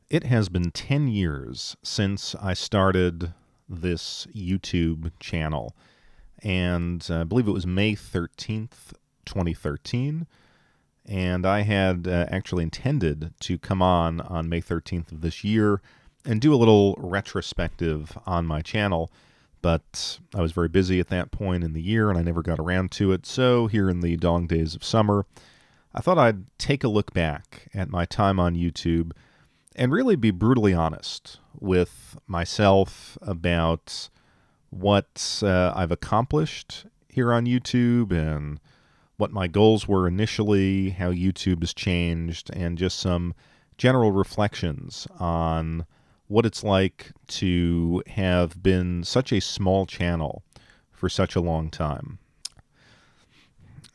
It has been 10 years since I started this YouTube channel, and I believe it was May 13th, 2013, and I had actually intended to come on May 13th of this year and do a little retrospective on my channel, but I was very busy at that point in the year and I never got around to it, so here in the dong days of summer, I thought I'd take a look back at my time on YouTube and really be brutally honest with myself about what I've accomplished here on YouTube and what my goals were initially, how YouTube has changed, and just some general reflections on what it's like to have been such a small channel for such a long time.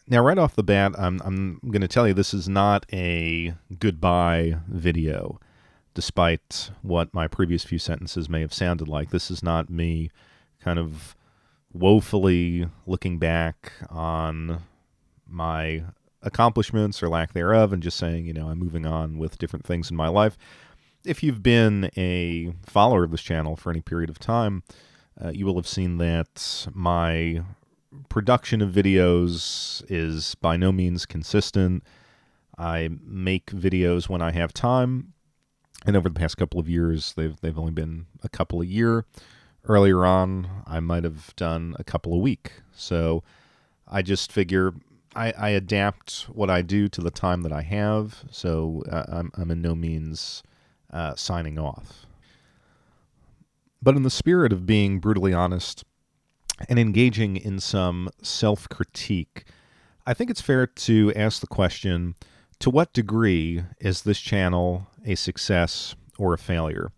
Now, right off the bat, I'm going to tell you this is not a goodbye video, despite what my previous few sentences may have sounded like. This is not me kind of woefully looking back on my accomplishments or lack thereof and just saying, I'm moving on with different things in my life. If you've been a follower of this channel for any period of time, you will have seen that my production of videos is by no means consistent. I make videos when I have time, and over the past couple of years, they've only been a couple a year. Earlier on, I might have done a couple a week. So I just figure I adapt what I do to the time that I have. So I'm in no means signing off. But in the spirit of being brutally honest and engaging in some self-critique, I think it's fair to ask the question, to what degree is this channel a success or a failure?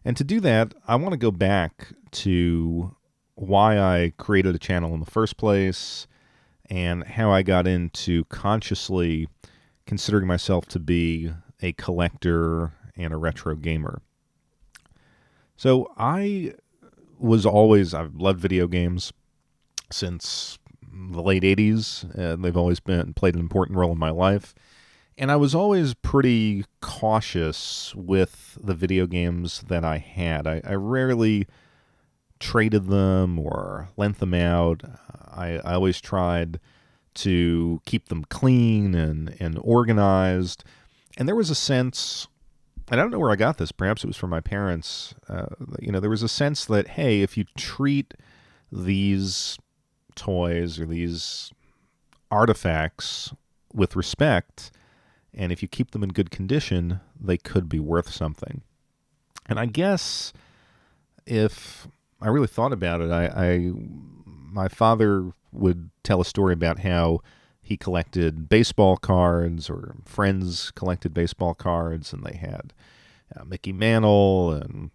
And to do that, I want to go back to why I created a channel in the first place and how I got into consciously considering myself to be a collector and a retro gamer. So I've loved video games since the late 80s. They've always played an important role in my life. And I was always pretty cautious with the video games that I had. I rarely traded them or lent them out. I always tried to keep them clean and organized. And there was a sense, and I don't know where I got this, perhaps it was from my parents, there was a sense that, hey, if you treat these toys or these artifacts with respect, and if you keep them in good condition, they could be worth something. And I guess if I really thought about it, my father would tell a story about how he collected baseball cards, or friends collected baseball cards, and they had Mickey Mantle and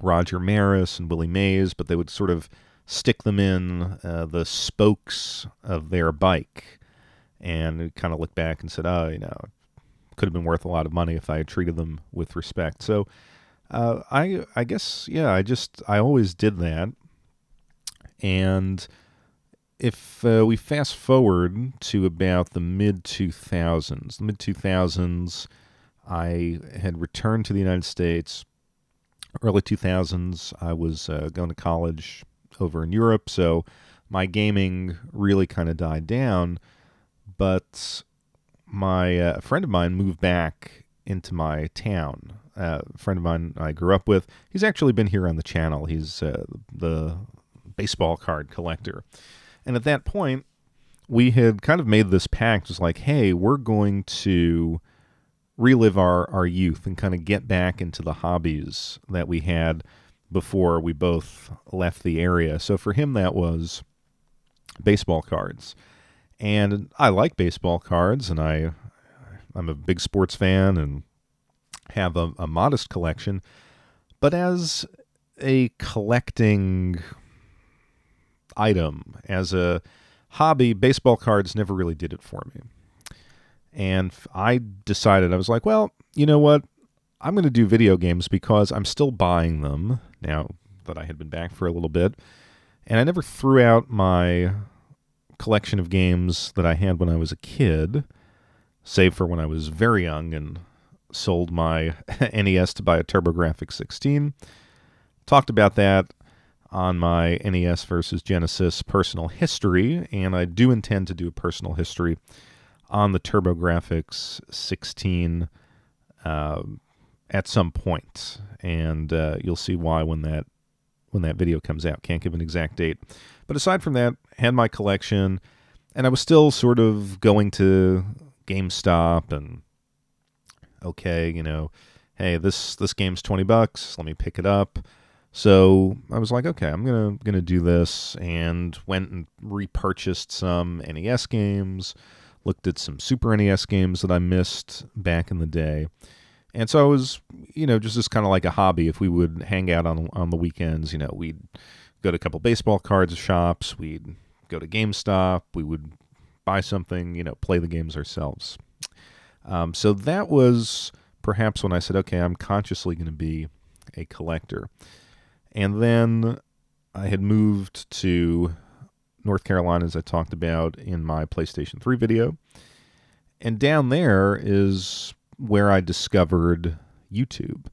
Roger Maris and Willie Mays, but they would sort of stick them in the spokes of their bike and kind of look back and said, could have been worth a lot of money if I had treated them with respect. So I guess, I always did that. And if we fast forward to about the mid-2000s, I had returned to the United States. Early 2000s, I was going to college over in Europe, so my gaming really kind of died down. But my friend of mine moved back into my town. A friend of mine I grew up with. He's actually been here on the channel. He's the baseball card collector. And at that point, we had kind of made this pact. It was like, hey, we're going to relive our youth and kind of get back into the hobbies that we had before we both left the area. So for him, that was baseball cards. And I like baseball cards, and I'm a big sports fan and have a modest collection. But as a collecting item, as a hobby, baseball cards never really did it for me. And I decided, I was like, well, you know what? I'm going to do video games because I'm still buying them now that I had been back for a little bit. And I never threw out my collection of games that I had when I was a kid, save for when I was very young and sold my NES to buy a TurboGrafx 16. Talked about that on my NES versus Genesis personal history, and I do intend to do a personal history on the TurboGrafx 16 at some point, and you'll see why when that video comes out. Can't give an exact date. But aside from that, had my collection, and I was still sort of going to GameStop and, okay, hey, this game's $20, let me pick it up. So I was like, okay, I'm gonna do this, and went and repurchased some NES games, looked at some Super NES games that I missed back in the day. And so I was, just as kind of like a hobby. If we would hang out on the weekends, we'd go to a couple baseball card shops, we'd go to GameStop, we would buy something, play the games ourselves. So that was perhaps when I said, okay, I'm consciously going to be a collector. And then I had moved to North Carolina, as I talked about in my PlayStation 3 video. And down there is where I discovered YouTube.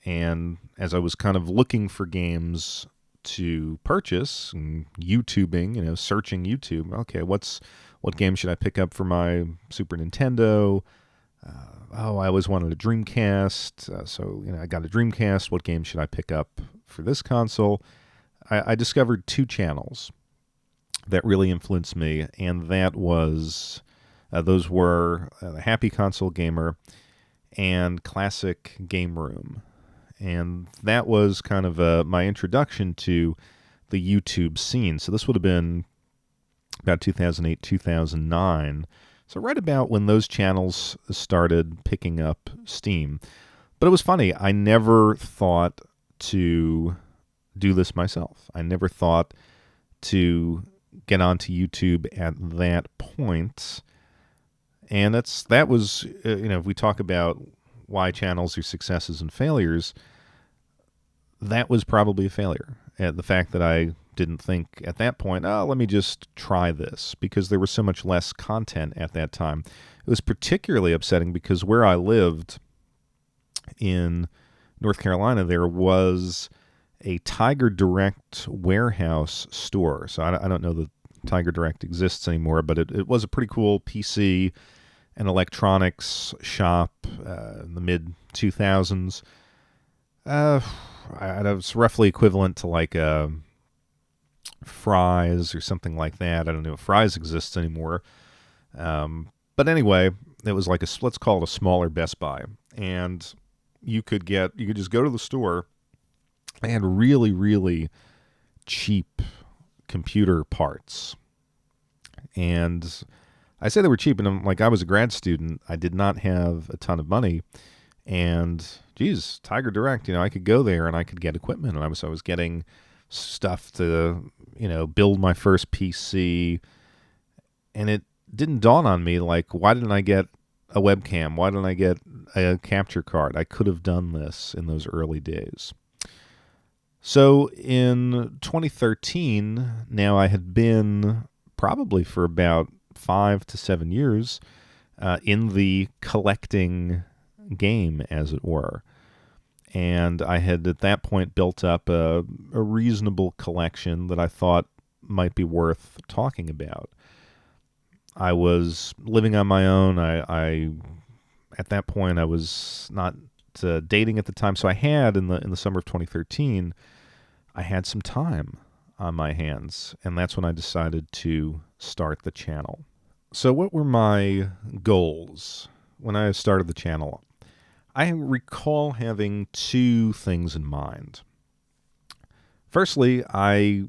And as I was kind of looking for games to purchase and YouTubing, searching YouTube, okay, what game should I pick up for my Super Nintendo? I always wanted a Dreamcast, so I got a Dreamcast. What game should I pick up for this console? I discovered two channels that really influenced me, and that was those were the Happy Console Gamer and Classic Game Room, and that was kind of my introduction to the YouTube scene. So this would have been about 2008, 2009. So right about when those channels started picking up steam. But it was funny. I never thought to do this myself. I never thought to get onto YouTube at that point. And that was, if we talk about why channels are successes and failures, that was probably a failure. The fact that I didn't think at that point, let me just try this, because there was so much less content at that time. It was particularly upsetting because where I lived in North Carolina, there was a Tiger Direct warehouse store. So I don't know that Tiger Direct exists anymore, but it was a pretty cool PC and electronics shop in the mid-2000s. It was roughly equivalent to like Fry's or something like that. I don't know if Fry's exists anymore. But anyway, it was like let's call it a smaller Best Buy. And you could just go to the store. They had really, really cheap computer parts. And I say they were cheap, and I was a grad student. I did not have a ton of money. And, geez, Tiger Direct, I could go there and I could get equipment. And I was getting stuff to, build my first PC. And it didn't dawn on me, why didn't I get a webcam? Why didn't I get a capture card? I could have done this in those early days. So in 2013, now I had been probably for about 5 to 7 years in the collecting game, as it were. And I had at that point built up a reasonable collection that I thought might be worth talking about. I was living on my own. I at that point I was not dating at the time, so I had in the summer of 2013, I had some time on my hands, and that's when I decided to start the channel. So what were my goals when I started the channel? I recall having two things in mind. Firstly, I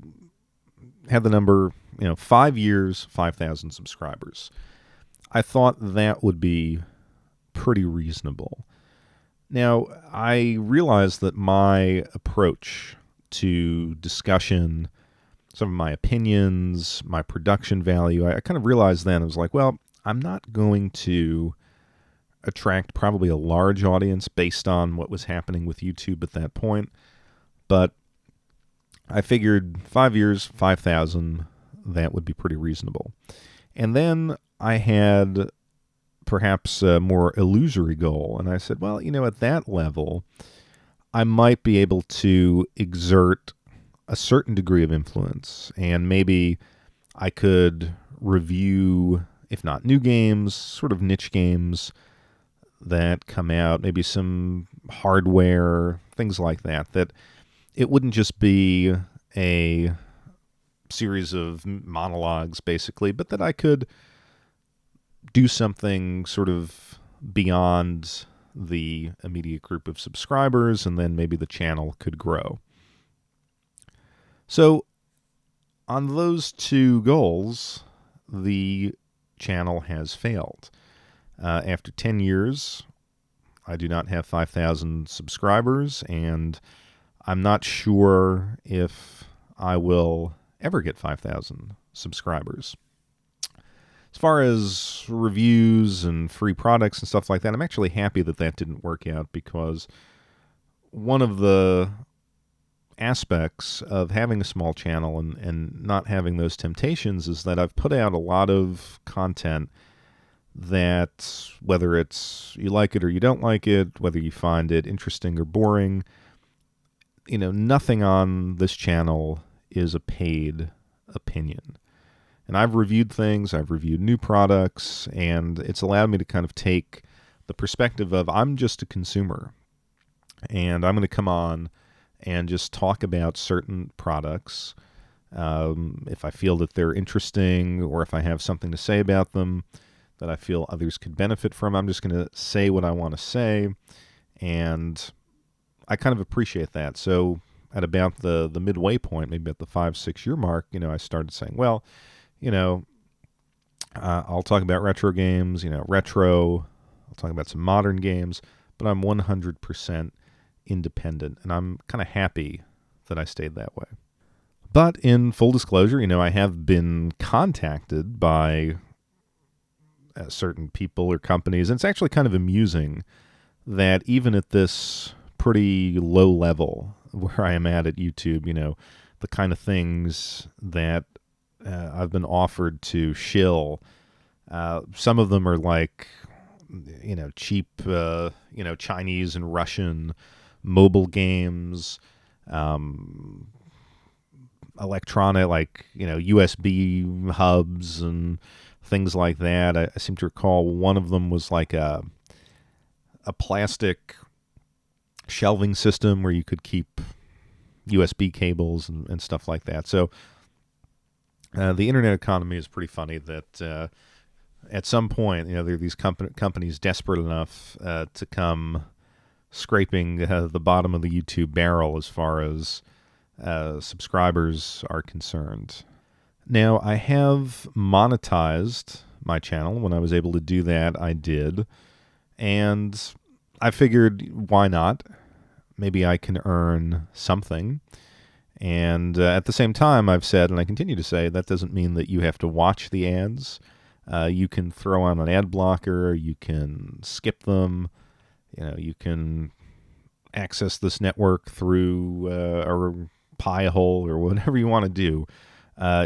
had the number, 5 years, 5,000 subscribers. I thought that would be pretty reasonable. Now, I realized that my approach to discussion, some of my opinions, my production value, I kind of realized then, I was like, well, I'm not going to attract probably a large audience based on what was happening with YouTube at that point. But I figured 5 years, 5,000, that would be pretty reasonable. And then I had perhaps a more illusory goal. And I said, well, at that level, I might be able to exert a certain degree of influence, and maybe I could review, if not new games, sort of niche games that come out, maybe some hardware, things like that, that it wouldn't just be a series of monologues, basically, but that I could do something sort of beyond the immediate group of subscribers, and then maybe the channel could grow. So on those two goals, the channel has failed. After 10 years, I do not have 5,000 subscribers, and I'm not sure if I will ever get 5,000 subscribers. As far as reviews and free products and stuff like that, I'm actually happy that that didn't work out, because one of the aspects of having a small channel and not having those temptations is that I've put out a lot of content that, whether it's you like it or you don't like it, whether you find it interesting or boring, nothing on this channel is a paid opinion. And I've reviewed things, I've reviewed new products, and it's allowed me to kind of take the perspective of I'm just a consumer, and I'm going to come on and just talk about certain products. If I feel that they're interesting, or if I have something to say about them that I feel others could benefit from, I'm just going to say what I want to say, and I kind of appreciate that. So at about the midway point, maybe at the 5-6 year mark, I started saying, well, I'll talk about retro games, retro. I'll talk about some modern games, but I'm 100% independent, and I'm kind of happy that I stayed that way. But in full disclosure, I have been contacted by certain people or companies, and it's actually kind of amusing that even at this pretty low level where I am at YouTube, the kind of things that I've been offered to shill, some of them are like, cheap, Chinese and Russian mobile games, electronic, like, USB hubs and things like that. I seem to recall one of them was like a plastic shelving system where you could keep USB cables and stuff like that. So the internet economy is pretty funny that at some point, there are these companies desperate enough to come scraping the bottom of the YouTube barrel as far as subscribers are concerned. Now, I have monetized my channel. When I was able to do that, I did. And I figured, why not? Maybe I can earn something. And at the same time, I've said, and I continue to say, that doesn't mean that you have to watch the ads. You can throw on an ad blocker. You can skip them. You can access this network through a pie hole or whatever you want to do.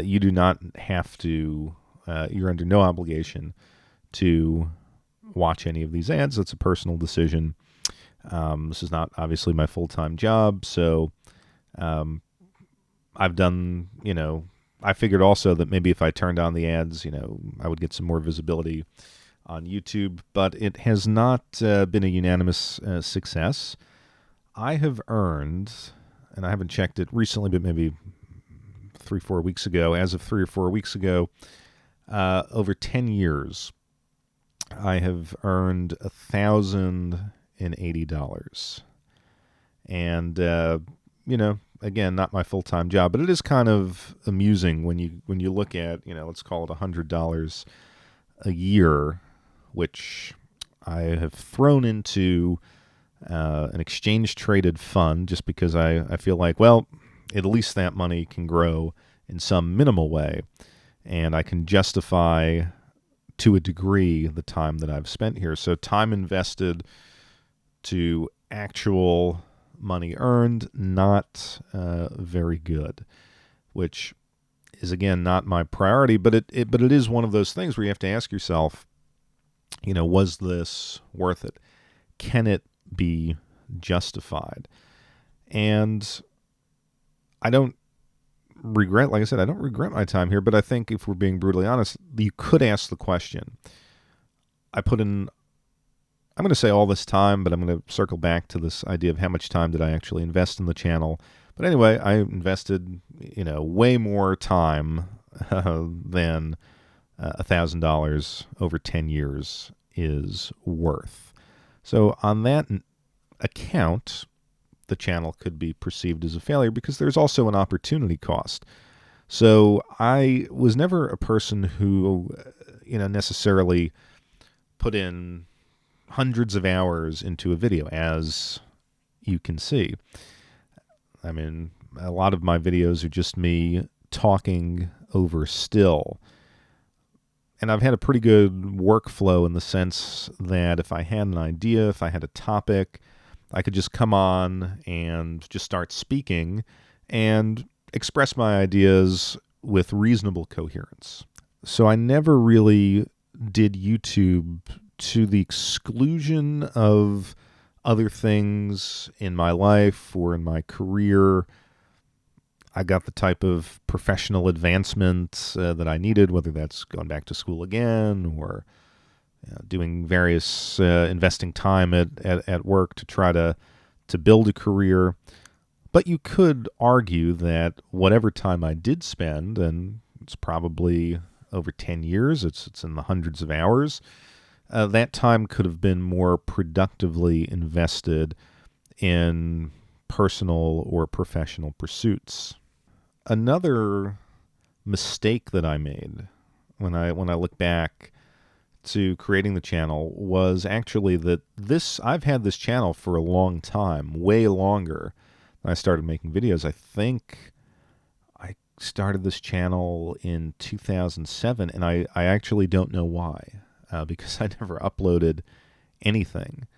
You do not have to, you're under no obligation to watch any of these ads. It's a personal decision. This is not obviously my full-time job, so I've done, I figured also that maybe if I turned on the ads, I would get some more visibility on YouTube, but it has not been a unanimous success. I have earned, and I haven't checked it recently, but maybe 3-4 weeks ago, as of 3 or 4 weeks ago, over 10 years, I have earned $1,080. And, again, not my full-time job, but it is kind of amusing when you look at, let's call it $100 a year, which I have thrown into an exchange-traded fund just because I feel like, well, at least that money can grow in some minimal way, and I can justify to a degree the time that I've spent here. So time invested to actual money earned, not very good, which is, again, not my priority, but it is one of those things where you have to ask yourself, was this worth it? Can it be justified? And I don't regret, like I said, I don't regret my time here, but I think if we're being brutally honest, you could ask the question. I'm going to say all this time, but I'm going to circle back to this idea of how much time did I actually invest in the channel. But anyway, I invested, way more time than $1,000 over 10 years is worth. So on that account, the channel could be perceived as a failure because there's also an opportunity cost. So I was never a person who, necessarily put in hundreds of hours into a video, as you can see. I mean, a lot of my videos are just me talking over still. And I've had a pretty good workflow in the sense that if I had an idea, if I had a topic, I could just come on and just start speaking and express my ideas with reasonable coherence. So I never really did YouTube to the exclusion of other things in my life or in my career. I got the type of professional advancement that I needed, whether that's going back to school again or doing various investing time at work to try to build a career. But you could argue that whatever time I did spend, and it's probably over 10 years, it's in the hundreds of hours, that time could have been more productively invested in personal or professional pursuits. Another mistake that I made when I look back to creating the channel was actually that I've had this channel for a long time, way longer than I started making videos. I think I started this channel in 2007, and I actually don't know why, because I never uploaded anything.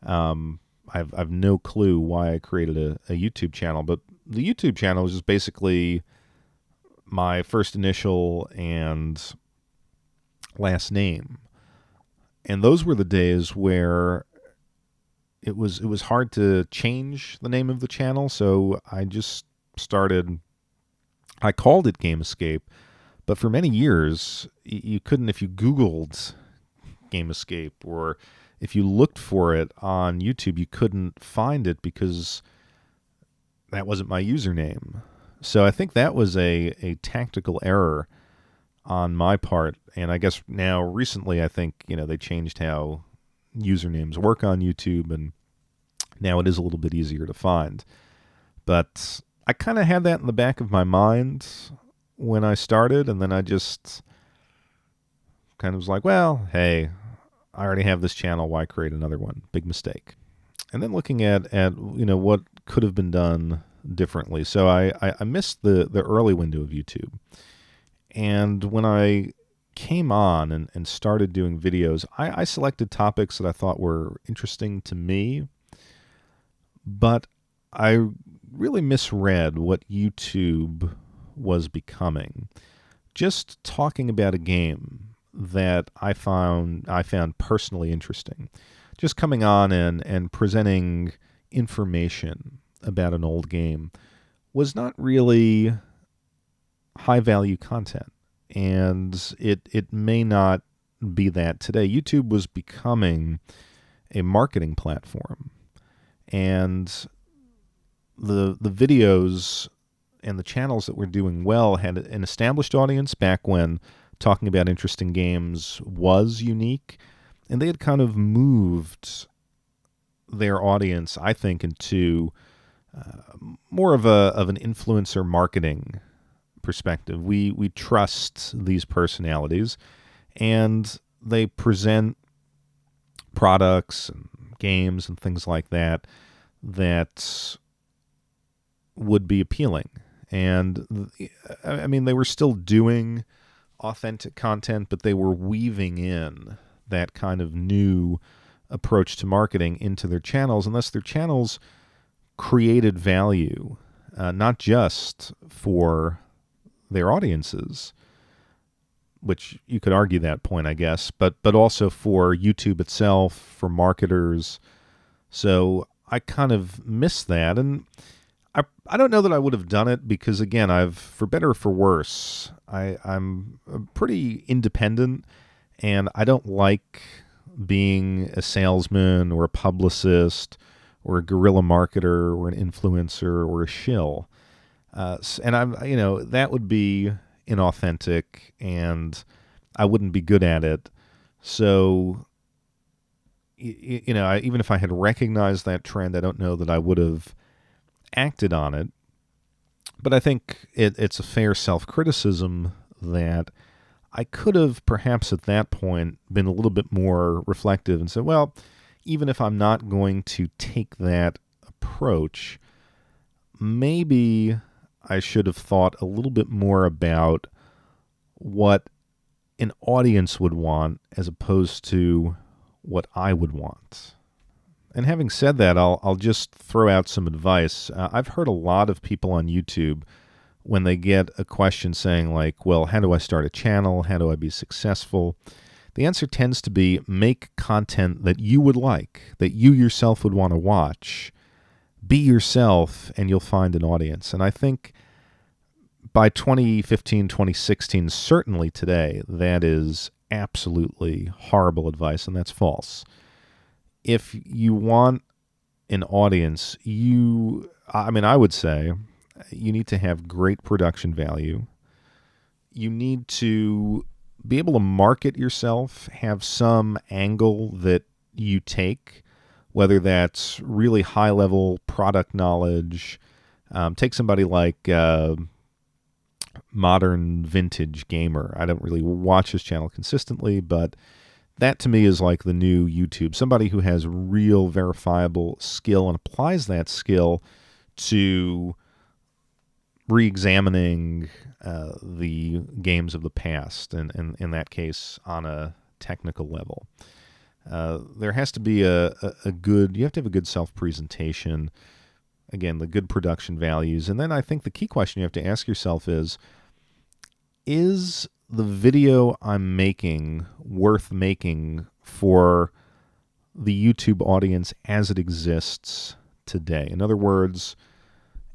I've no clue why I created a YouTube channel, but the YouTube channel was just basically my first initial and last name. And those were the days where it was hard to change the name of the channel, so I just started, I called it Game Escape, but for many years you couldn't, if you Googled Game Escape or if you looked for it on YouTube, you couldn't find it because that wasn't my username. So I think that was a tactical error on my part. And I guess now recently, I think, they changed how usernames work on YouTube, and now it is a little bit easier to find. But I kind of had that in the back of my mind when I started, and then I just kind of was like, well, hey, I already have this channel. Why create another one? Big mistake. And then looking at what could have been done differently. So I missed the early window of YouTube. And when I came on and started doing videos, I selected topics that I thought were interesting to me, but I really misread what YouTube was becoming. Just talking about a game that I found personally interesting. Just coming on and presenting information about an old game was not really high-value content, and it may not be that today. YouTube was becoming a marketing platform, and the videos and the channels that were doing well had an established audience back when talking about interesting games was unique, and they had kind of moved their audience, I think, into more of an influencer marketing perspective. We trust these personalities, and they present products and games and things like that would be appealing. And I mean, they were still doing authentic content, but they were weaving in that kind of new approach to marketing into their channels, and thus their channels created value, not just for their audiences. which you could argue that point, I guess, but also for YouTube itself, for marketers. So I kind of miss that, and I don't know that I would have done it because, again, for better or for worse, I'm pretty independent, and I don't like being a salesman or a publicist or a guerrilla marketer or an influencer or a shill. And that would be inauthentic, and I wouldn't be good at it. So, even if I had recognized that trend, I don't know that I would have acted on it. But I think it's a fair self-criticism that I could have perhaps at that point been a little bit more reflective and said, well, even if I'm not going to take that approach, maybe I should have thought a little bit more about what an audience would want as opposed to what I would want. And having said that, I'll just throw out some advice. I've heard a lot of people on YouTube when they get a question saying like, well, how do I start a channel? How do I be successful? The answer tends to be make content that you would like, that you yourself would want to watch. Be yourself and you'll find an audience. And I think by 2015, 2016, certainly today, that is absolutely horrible advice, and that's false. If you want an audience, I would say you need to have great production value. You need to be able to market yourself, have some angle that you take, whether that's really high-level product knowledge. Take somebody like Modern Vintage Gamer. I don't really watch his channel consistently, but that to me is like the new YouTube. Somebody who has real verifiable skill and applies that skill to re-examining the games of the past, and in that case on a technical level. There has to be you have to have a good self-presentation, again, the good production values, and then I think the key question you have to ask yourself is the video I'm making worth making for the YouTube audience as it exists today? In other words,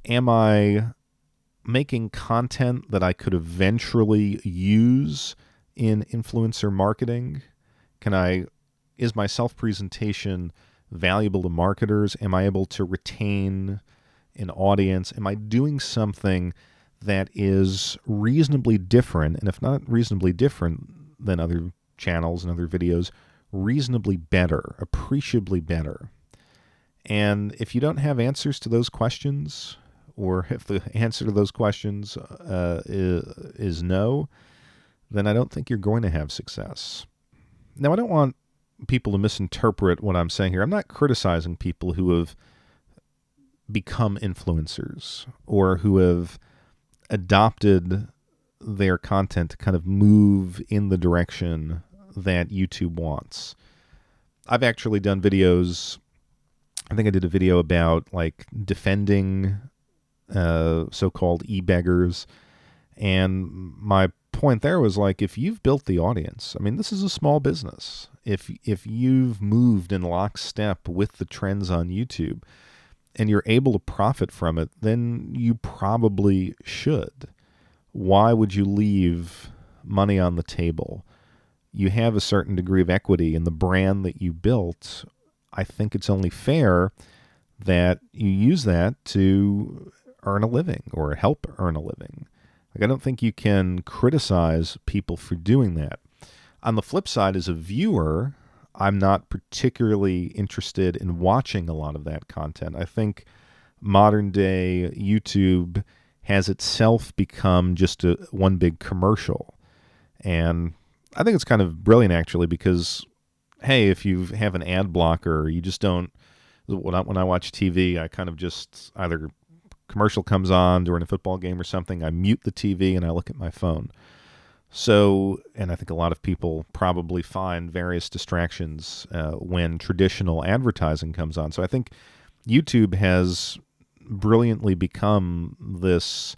am I making content that I could eventually use in influencer marketing? Is my self-presentation valuable to marketers? Am I able to retain an audience? Am I doing something that is reasonably different, and if not reasonably different than other channels and other videos, reasonably better, appreciably better? And if you don't have answers to those questions, or if the answer to those questions is no, then I don't think you're going to have success. Now, I don't want people to misinterpret what I'm saying here. I'm not criticizing people who have become influencers or who have adopted their content to kind of move in the direction that YouTube wants. I've actually done videos. I think I did a video about like defending so-called e-beggars, and my point there was like, if you've built the audience, I mean, this is a small business. If you've moved in lockstep with the trends on YouTube and you're able to profit from it, then you probably should. Why would you leave money on the table? You have a certain degree of equity in the brand that you built. I think it's only fair that you use that to earn a living or help earn a living. Like, I don't think you can criticize people for doing that. On the flip side, as a viewer, I'm not particularly interested in watching a lot of that content. I think modern day YouTube has itself become just one big commercial. And I think it's kind of brilliant, actually, because, hey, if you have an ad blocker, you just don't, when I watch TV, I kind of just either commercial comes on during a football game or something, I mute the TV and I look at my phone. So, and I think a lot of people probably find various distractions when traditional advertising comes on. So I think YouTube has brilliantly become this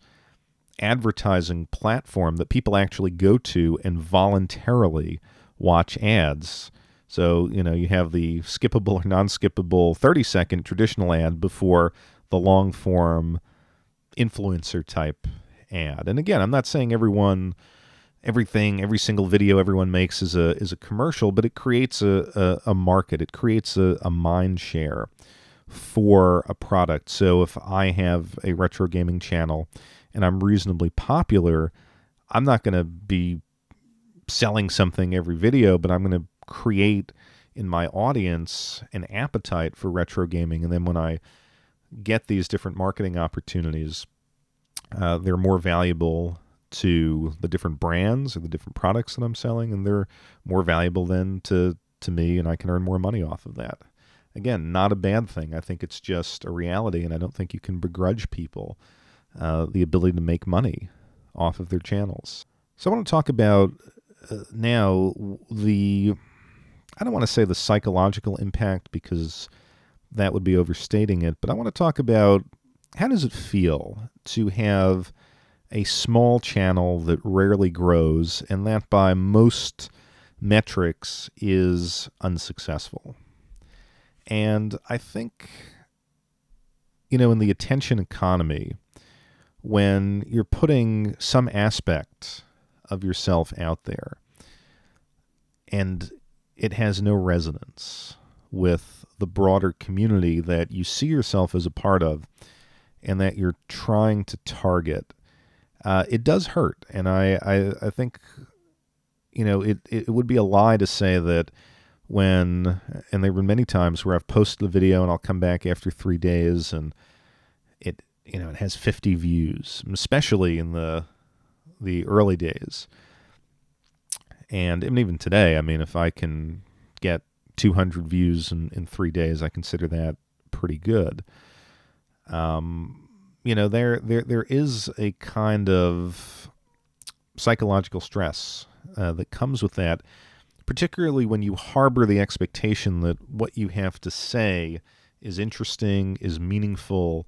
advertising platform that people actually go to and voluntarily watch ads. So, you have the skippable or non-skippable 30-second traditional ad before the long-form influencer type ad. And again, I'm not saying every single video everyone makes is a commercial, but it creates a market. It creates a mind share for a product. So if I have a retro gaming channel and I'm reasonably popular, I'm not going to be selling something every video, but I'm going to create in my audience an appetite for retro gaming. And then when I get these different marketing opportunities, they're more valuable to the different brands or the different products that I'm selling, and they're more valuable then to me, and I can earn more money off of that. Again, not a bad thing. I think it's just a reality, and I don't think you can begrudge people the ability to make money off of their channels. So I want to talk about now I don't want to say the psychological impact because that would be overstating it, but I want to talk about how does it feel to have a small channel that rarely grows and that by most metrics is unsuccessful. And I think, in the attention economy, when you're putting some aspect of yourself out there and it has no resonance with the broader community that you see yourself as a part of and that you're trying to target, it does hurt. And I think, it would be a lie to say that and there have been many times where I've posted a video and I'll come back after 3 days and it has 50 views, especially in the early days. And even today, if I can get 200 views in 3 days, I consider that pretty good. There is a kind of psychological stress that comes with that, particularly when you harbor the expectation that what you have to say is interesting, is meaningful,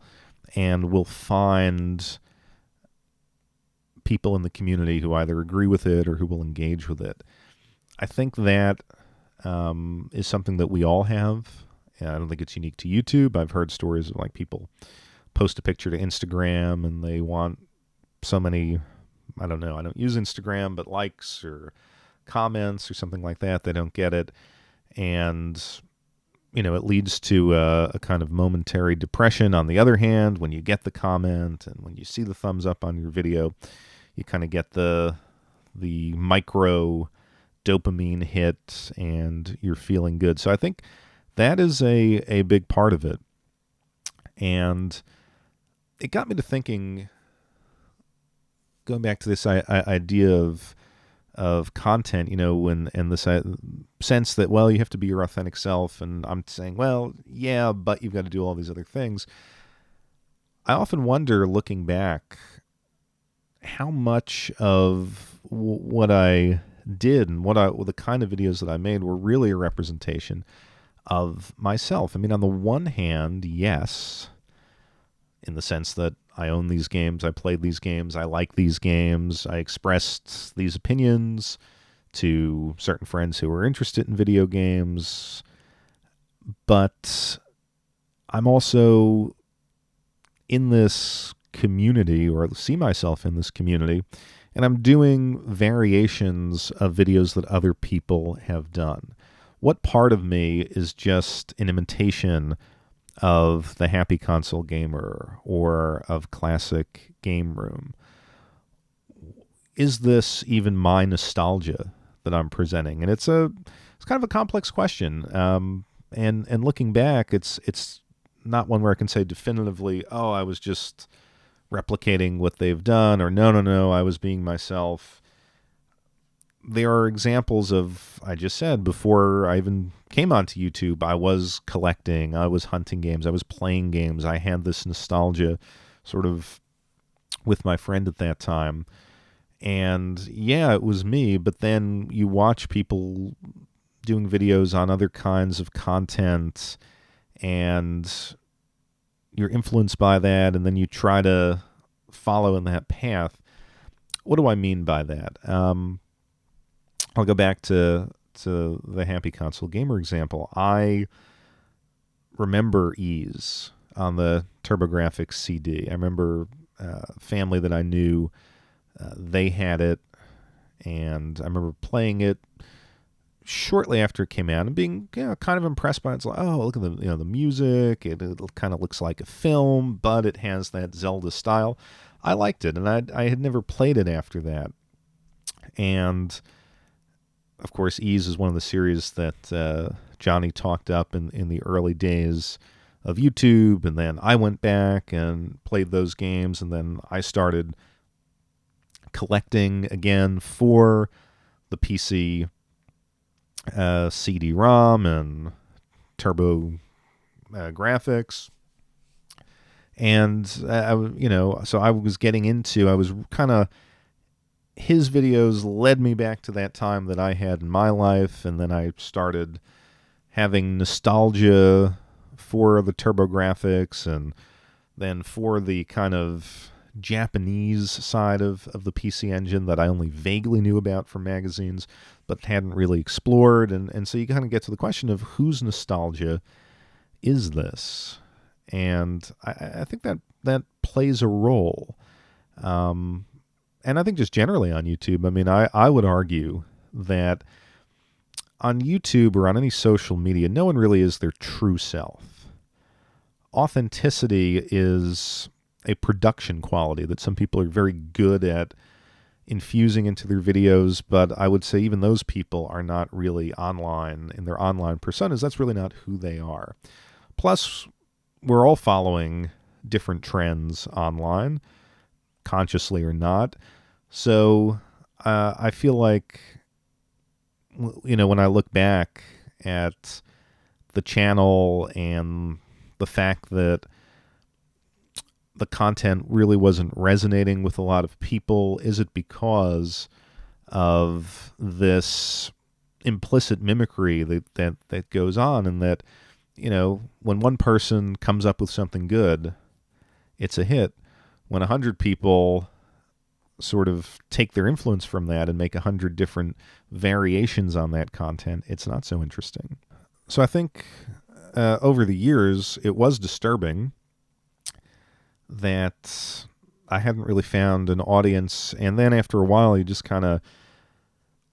and will find people in the community who either agree with it or who will engage with it. I think that is something that we all have. I don't think it's unique to YouTube. I've heard stories of people post a picture to Instagram and they want so many, I don't know, I don't use Instagram, but likes or comments or something like that. They don't get it. And, it leads to a kind of momentary depression. On the other hand, when you get the comment and when you see the thumbs up on your video, you kind of get the micro dopamine hit and you're feeling good. So I think that is a big part of it. And it got me to thinking, going back to this idea of content, and this sense that, well, you have to be your authentic self. And I'm saying, well, yeah, but you've got to do all these other things. I often wonder, looking back, how much of what I did and the kind of videos that I made were really a representation of myself. On the one hand, yes, in the sense that I own these games, I played these games, I like these games, I expressed these opinions to certain friends who were interested in video games, but I'm also in this community, or see myself in this community, and I'm doing variations of videos that other people have done. What part of me is just an imitation of the Happy Console Gamer or of Classic Game Room? Is this even my nostalgia that I'm presenting? And it's kind of a complex question. And looking back, it's not one where I can say definitively, oh, I was just replicating what they've done, or no, I was being myself. There are examples of, I just said, before I even came onto YouTube, I was collecting, I was hunting games, I was playing games. I had this nostalgia sort of with my friend at that time. And yeah, it was me, but then you watch people doing videos on other kinds of content and you're influenced by that, and then you try to follow in that path. what do I mean by that? I'll go back to the Happy Console Gamer example. I remember Ease on the TurboGrafx CD. I remember a family that I knew, they had it, and I remember playing it shortly after it came out and being kind of impressed by it. It's like, oh, look at the music. It kind of looks like a film, but it has that Zelda style. I liked it, and I had never played it after that. And of course, Ease is one of the series that Johnny talked up in the early days of YouTube, and then I went back and played those games, and then I started collecting again for the PC CD-ROM and Turbo graphics. And, so I was getting into, I was kind of, his videos led me back to that time that I had in my life, and then I started having nostalgia for the TurboGrafx, and then for the kind of Japanese side of the PC Engine that I only vaguely knew about from magazines, but hadn't really explored. And so you kind of get to the question of whose nostalgia is this? And I think that plays a role. And I think just generally on YouTube, I mean, I would argue that on YouTube or on any social media, no one really is their true self. Authenticity is a production quality that some people are very good at infusing into their videos, but I would say even those people are not really online in their online personas. That's really not who they are. Plus, we're all following different trends online, consciously or not. So I feel like, when I look back at the channel and the fact that the content really wasn't resonating with a lot of people, is it because of this implicit mimicry that goes on, and that, when one person comes up with something good, it's a hit. When 100 people sort of take their influence from that and make 100 different variations on that content, it's not so interesting. So I think over the years, it was disturbing that I hadn't really found an audience. And then after a while, you just kind of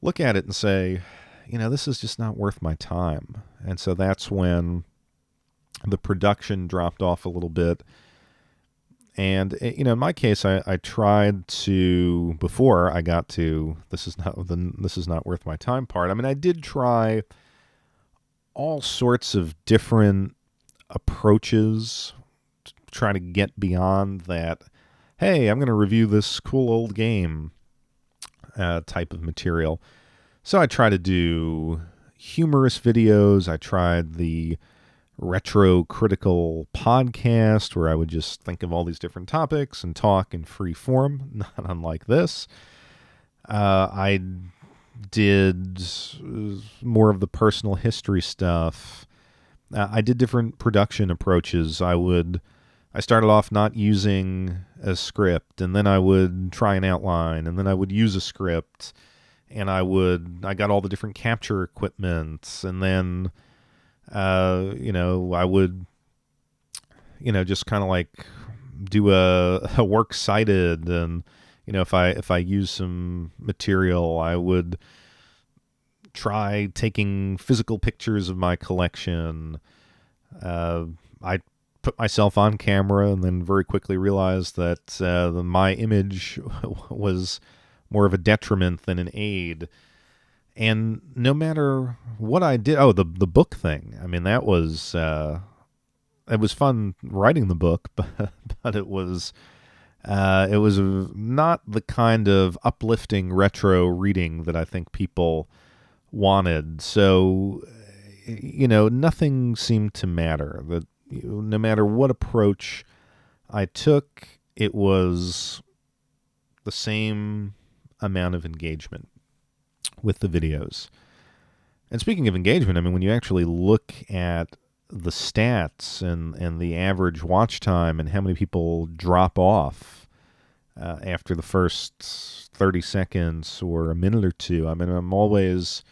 look at it and say, this is just not worth my time. And so that's when the production dropped off a little bit. And, in my case, I tried to, before I got to this is not worth my time part, I mean, I did try all sorts of different approaches to try to get beyond that, hey, I'm going to review this cool old game type of material. So I tried to do humorous videos. I tried the retro critical podcast where I would just think of all these different topics and talk in free form, not unlike this. I did more of the personal history stuff. I did different production approaches. I started off not using a script, and then I would try an outline, and then I would use a script, and I got all the different capture equipment, and then I would, just kind of like do a works cited, and, if I use some material, I would try taking physical pictures of my collection. I put myself on camera and then very quickly realized that my image was more of a detriment than an aid. And no matter what I did, the book thing, I mean, that was, it was fun writing the book, but it was not the kind of uplifting retro reading that I think people wanted. So, nothing seemed to matter. That no matter what approach I took, it was the same amount of engagement with the videos. And speaking of engagement, I mean, when you actually look at the stats and the average watch time and how many people drop off after the first 30 seconds or a minute or two. I mean, I'm always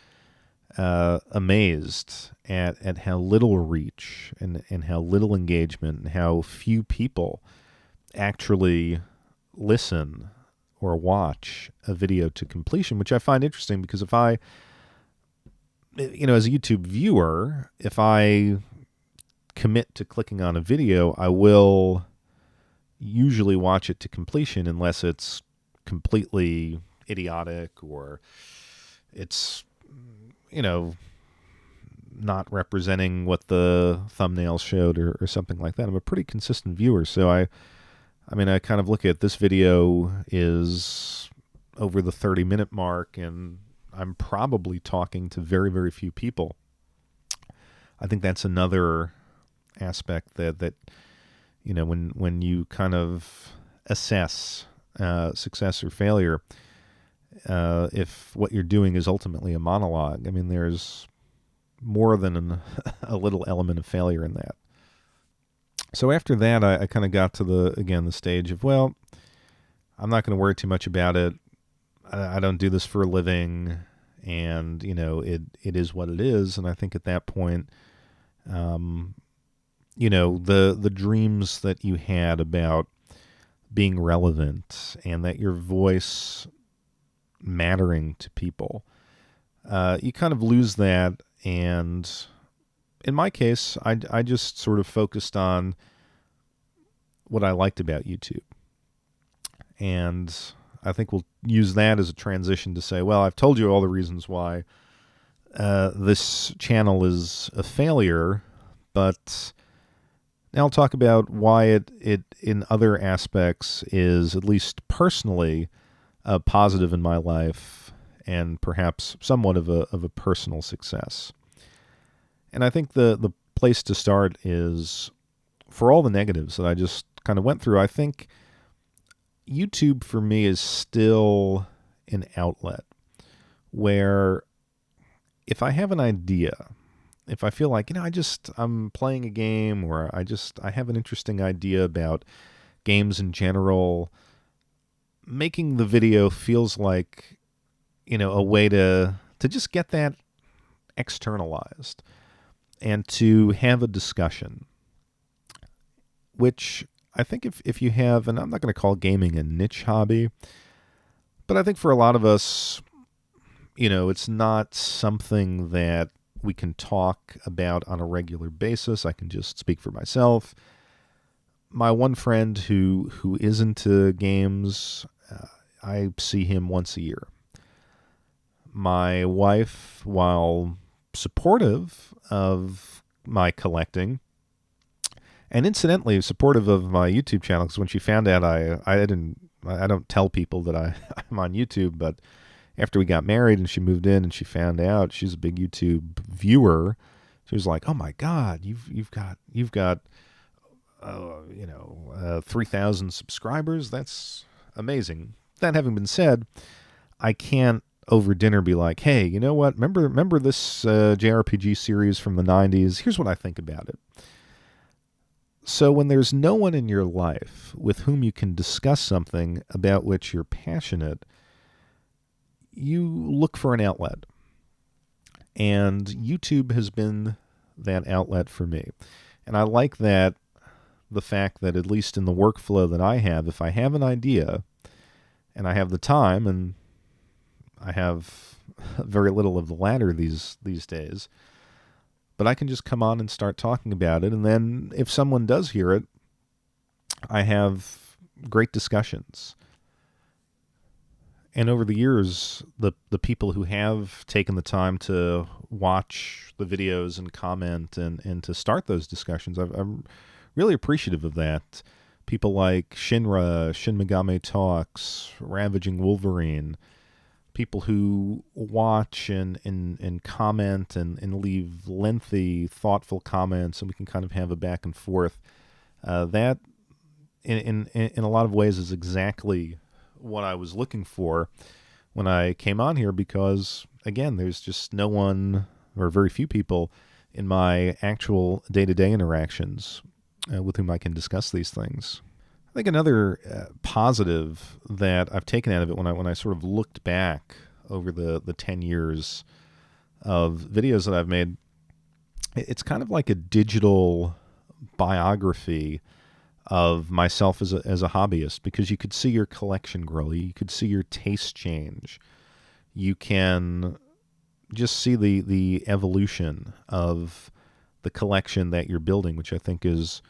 amazed at how little reach and how little engagement and how few people actually listen or watch a video to completion, which I find interesting because if I, as a YouTube viewer, if I commit to clicking on a video, I will usually watch it to completion unless it's completely idiotic or it's, not representing what the thumbnail showed or something like that. I'm a pretty consistent viewer, so I kind of look at this video is over the 30-minute mark, and I'm probably talking to very, very few people. I think that's another aspect that when you kind of assess success or failure, if what you're doing is ultimately a monologue, I mean, there's more than a little element of failure in that. So after that, I kind of got to the stage of, well, I'm not going to worry too much about it. I don't do this for a living, and it is what it is. And I think at that point, the dreams that you had about being relevant and that your voice mattering to people, you kind of lose that. And in my case, I just sort of focused on what I liked about YouTube. And I think we'll use that as a transition to say, well, I've told you all the reasons why this channel is a failure, but now I'll talk about why it in other aspects is, at least personally, positive in my life and perhaps somewhat of a personal success. And I think the place to start is, for all the negatives that I just kind of went through, I think YouTube for me is still an outlet where if I have an idea, if I feel like, I'm playing a game, or I have an interesting idea about games in general, making the video feels like, a way to just get that externalized and to have a discussion, which I think if you have, and I'm not going to call gaming a niche hobby, but I think for a lot of us, it's not something that we can talk about on a regular basis. I can just speak for myself. My one friend who is into games, I see him once a year. My wife, while supportive of my collecting, and incidentally supportive of my YouTube channel, because when she found out I don't tell people that I'm on YouTube, but after we got married and she moved in and she found out she's a big YouTube viewer, she was like, "Oh my God, you've got 3,000 subscribers. That's amazing." That having been said, I can't over dinner be like, "Hey, you know what? Remember this JRPG series from the 90s? Here's what I think about it." So when there's no one in your life with whom you can discuss something about which you're passionate, you look for an outlet. And YouTube has been that outlet for me. And I like the fact that, at least in the workflow that I have, if I have an idea and I have the time, and I have very little of the latter these days, but I can just come on and start talking about it. And then if someone does hear it, I have great discussions. And over the years, the people who have taken the time to watch the videos and comment and to start those discussions, I'm really appreciative of that. People like Shinra, Shin Megami Talks, Ravaging Wolverine, people who watch and comment and leave lengthy, thoughtful comments, and we can kind of have a back and forth. That, in a lot of ways, is exactly what I was looking for when I came on here, because, again, there's just no one, or very few people, in my actual day-to-day interactions with whom I can discuss these things. think another positive that I've taken out of it when I sort of looked back over the 10 years of videos that I've made, it's kind of like a digital biography of myself as a hobbyist, because you could see your collection grow, you could see your taste change, you can just see the evolution of the collection that you're building, which I think is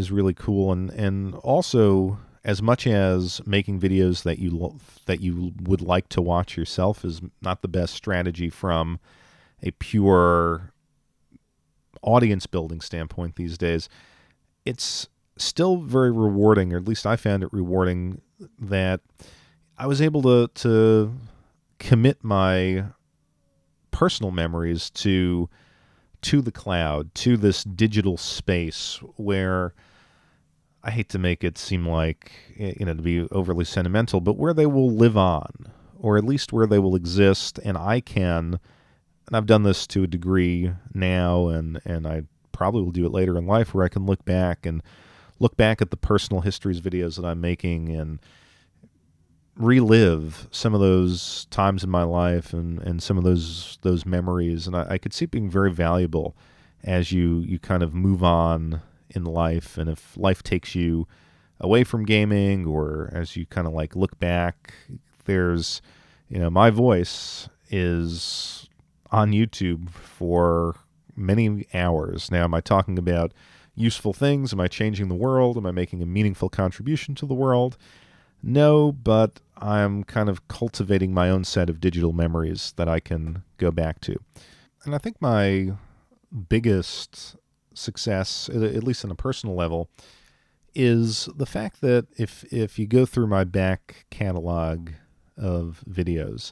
really cool. And also, as much as making videos that you would like to watch yourself is not the best strategy from a pure audience building standpoint these days, it's still very rewarding, or at least I found it rewarding, that I was able to commit my personal memories to the cloud, to this digital space where, I hate to make it seem like, to be overly sentimental, but where they will live on, or at least where they will exist, and I've done this to a degree now, and I probably will do it later in life, where I can look back at the personal histories videos that I'm making and relive some of those times in my life and some of those memories. And I could see it being very valuable as you kind of move on in life. And if life takes you away from gaming, or as you kind of like look back, there's, my voice is on YouTube for many hours. Now, am I talking about useful things? Am I changing the world? Am I making a meaningful contribution to the world? No, but I'm kind of cultivating my own set of digital memories that I can go back to. And I think my biggest success, at least on a personal level, is the fact that if you go through my back catalog of videos,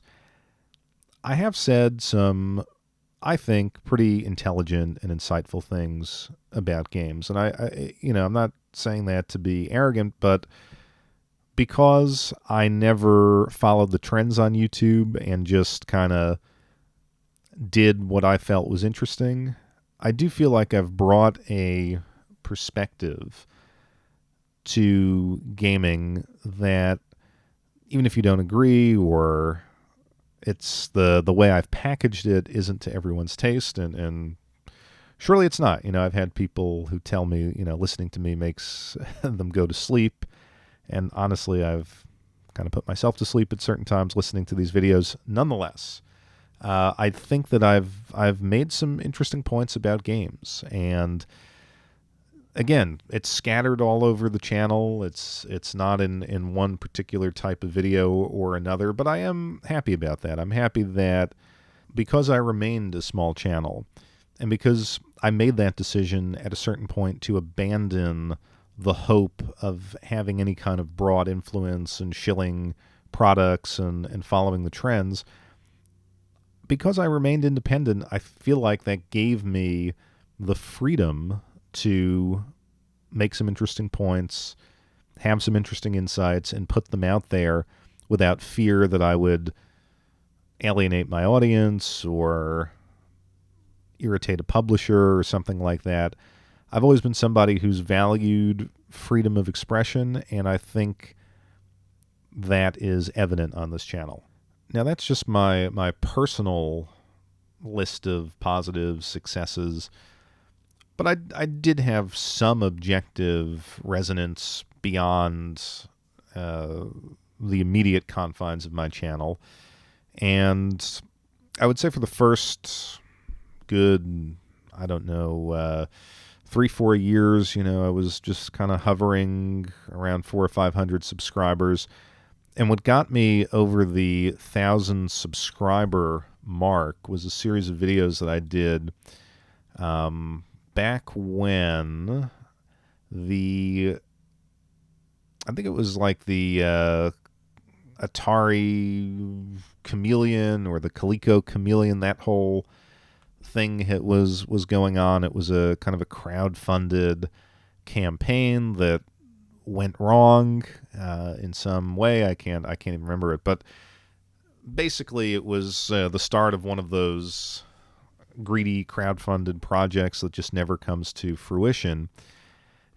I have said some, I think, pretty intelligent and insightful things about games. And I'm not saying that to be arrogant, but because I never followed the trends on YouTube and just kind of did what I felt was interesting, I do feel like I've brought a perspective to gaming that, even if you don't agree, or it's the way I've packaged it isn't to everyone's taste, and surely it's not. I've had people who tell me, listening to me makes them go to sleep. And honestly, I've kind of put myself to sleep at certain times listening to these videos. Nonetheless, I think that I've made some interesting points about games. And again, it's scattered all over the channel. It's not in one particular type of video or another, but I am happy about that. I'm happy that because I remained a small channel, and because I made that decision at a certain point to abandon the hope of having any kind of broad influence and shilling products and following the trends, because I remained independent, I feel like that gave me the freedom to make some interesting points, have some interesting insights, and put them out there without fear that I would alienate my audience or irritate a publisher or something like that. I've always been somebody who's valued freedom of expression, and I think that is evident on this channel. Now, that's just my personal list of positive successes, but I did have some objective resonance beyond the immediate confines of my channel. And I would say for the first good, 3-4 years, I was just kind of hovering around 400 or 500 subscribers. And what got me over the 1,000 subscriber mark was a series of videos that I did back when I think it was like the Atari Chameleon or the Coleco Chameleon, that whole thing was going on. It was a kind of a crowd-funded campaign that went wrong in some way. I can't even remember it, but basically it was the start of one of those greedy crowd-funded projects that just never comes to fruition.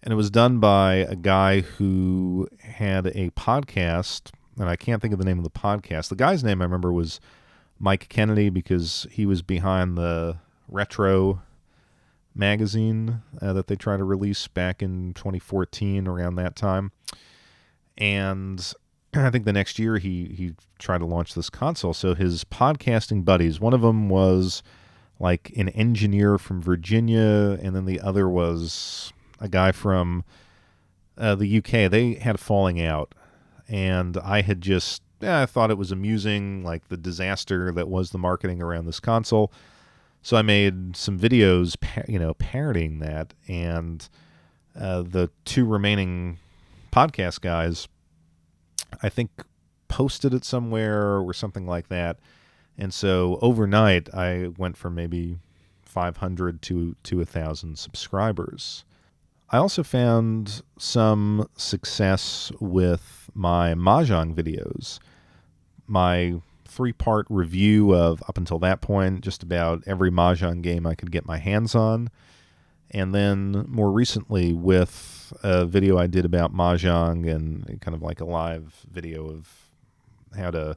And it was done by a guy who had a podcast, and I can't think of the name of the podcast. The guy's name I remember was Mike Kennedy, because he was behind the Retro magazine that they tried to release back in 2014, around that time. And I think the next year he tried to launch this console. So his podcasting buddies, one of them was like an engineer from Virginia, and then the other was a guy from the UK. They had a falling out, and I had just I thought it was amusing, like the disaster that was the marketing around this console. So I made some videos, parodying that, and the two remaining podcast guys, I think, posted it somewhere or something like that. And so overnight, I went from maybe 500 to 1,000 subscribers. I also found some success with my Mahjong videos. My 3-part review of, up until that point, just about every Mahjong game I could get my hands on. And then more recently with a video I did about Mahjong, and kind of like a live video of how to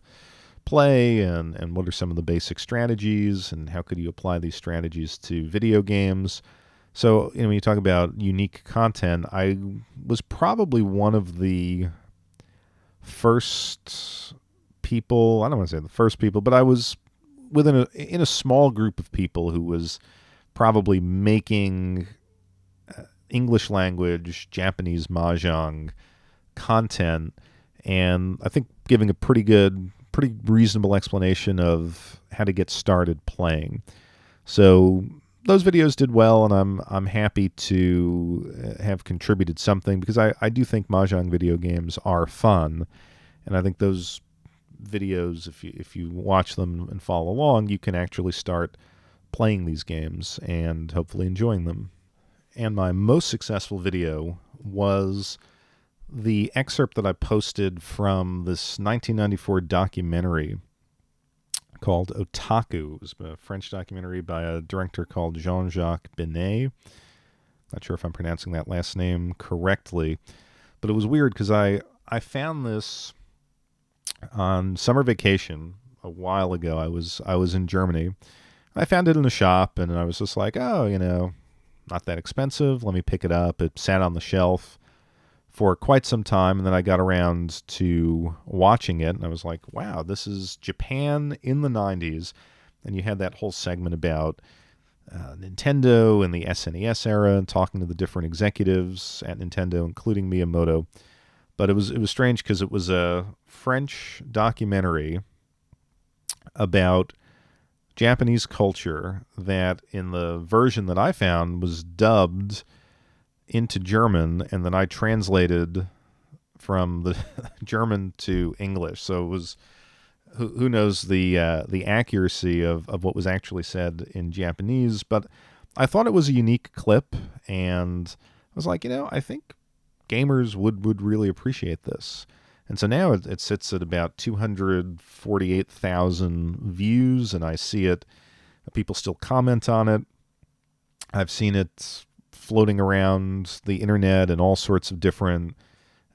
play and what are some of the basic strategies and how could you apply these strategies to video games. So, when you talk about unique content, I was probably one of the first people, I don't want to say the first people, but I was in a small group of people who was probably making English language, Japanese Mahjong content, and I think giving a pretty reasonable explanation of how to get started playing. So those videos did well, and I'm happy to have contributed something, because I do think Mahjong video games are fun, and I think those videos, if you watch them and follow along, you can actually start playing these games and hopefully enjoying them. And my most successful video was the excerpt that I posted from this 1994 documentary called Otaku. It was a French documentary by a director called Jean-Jacques Benet. Not sure if I'm pronouncing that last name correctly, but it was weird because I found this on summer vacation a while ago. I was in Germany. I found it in a shop, and I was just like, oh, not that expensive. Let me pick it up. It sat on the shelf for quite some time, and then I got around to watching it, and I was like, wow, this is Japan in the 90s. And you had that whole segment about Nintendo and the SNES era, and talking to the different executives at Nintendo, including Miyamoto. But it was strange because it was a French documentary about Japanese culture that, in the version that I found, was dubbed into German, and then I translated from the German to English. So it was, who knows the accuracy of what was actually said in Japanese, but I thought it was a unique clip, and I was like, I think gamers would really appreciate this. And so now it sits at about 248,000 views, and I see it. People still comment on it. I've seen it floating around the internet and all sorts of different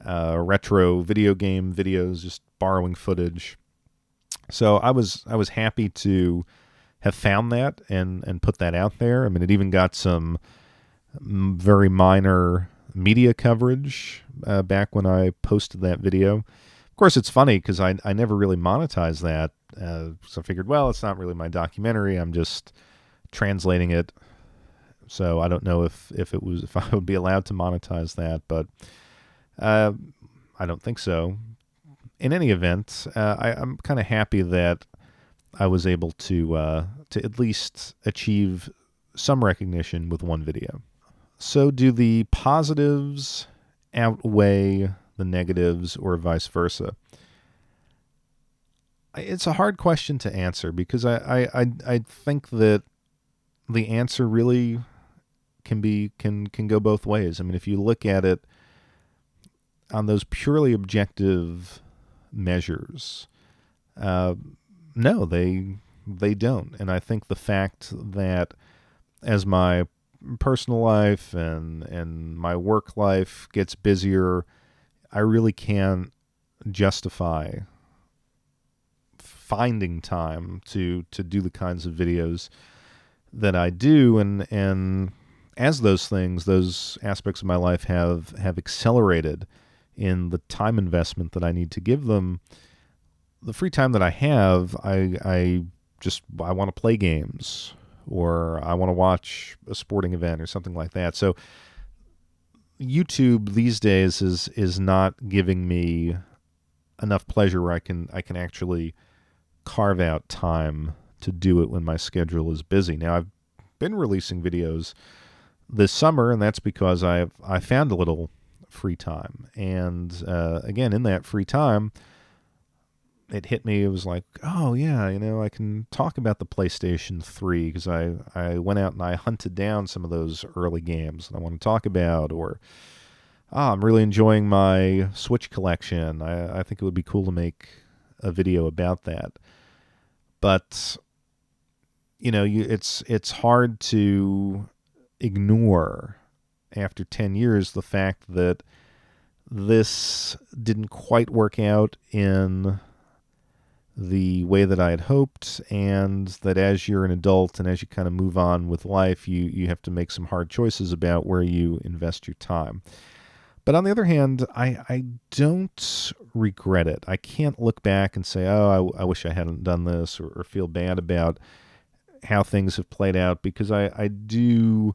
retro video game videos, just borrowing footage. So I was happy to have found that and put that out there. I mean, it even got some very minor media coverage back when I posted that video. Of course, it's funny because I never really monetized that. So I figured, well, it's not really my documentary. I'm just translating it. So I don't know if I would be allowed to monetize that, but I don't think so. In any event, I'm kind of happy that I was able to at least achieve some recognition with one video. So do the positives outweigh the negatives, or vice versa? It's a hard question to answer, because I think that the answer really can go both ways. I mean, if you look at it on those purely objective measures, no, they don't. And I think the fact that, as my personal life and my work life gets busier, I really can't justify finding time to do the kinds of videos that I do. And as those things, those aspects of my life have accelerated in the time investment that I need to give them, the free time that I have, I want to play games, or I want to watch a sporting event or something like that. So YouTube these days is not giving me enough pleasure where I can actually carve out time to do it when my schedule is busy. Now, I've been releasing videos this summer, and that's because I found a little free time. And again, in that free time, it hit me. It was like, oh yeah, I can talk about the PlayStation 3 because I went out and I hunted down some of those early games that I want to talk about. Or I'm really enjoying my Switch collection. I think it would be cool to make a video about that. But it's hard to ignore after 10 years the fact that this didn't quite work out in the way that I had hoped, and that as you're an adult and as you kind of move on with life, you have to make some hard choices about where you invest your time. But on the other hand, I don't regret it. I can't look back and say, oh, I wish I hadn't done this, or feel bad about how things have played out, because I do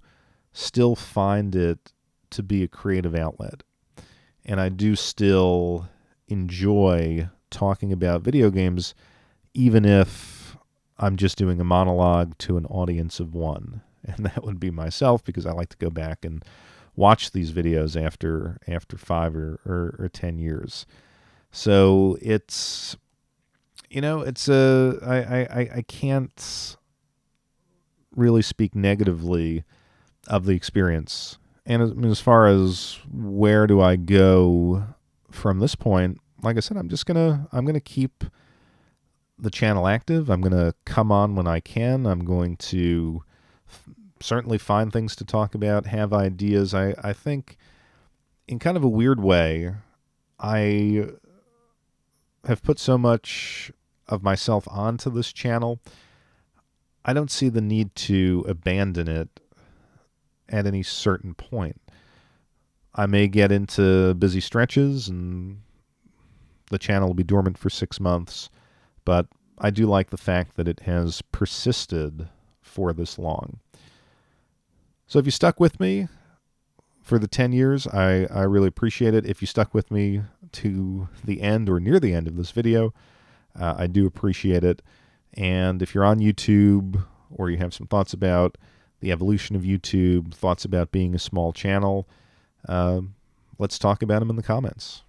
still find it to be a creative outlet. And I do still enjoy talking about video games, even if I'm just doing a monologue to an audience of one. And that would be myself, because I like to go back and watch these videos after 5 or 10 years. So it's, I can't really speak negatively of the experience. And as far as where do I go from this point, like I said, I'm gonna keep the channel active. I'm gonna come on when I can. I'm going to certainly find things to talk about, have ideas. I think in kind of a weird way, I have put so much of myself onto this channel. I don't see the need to abandon it at any certain point. I may get into busy stretches and the channel will be dormant for 6 months, but I do like the fact that it has persisted for this long. So if you stuck with me for the 10 years, I really appreciate it. If you stuck with me to the end or near the end of this video, I do appreciate it. And if you're on YouTube, or you have some thoughts about the evolution of YouTube, thoughts about being a small channel, let's talk about them in the comments.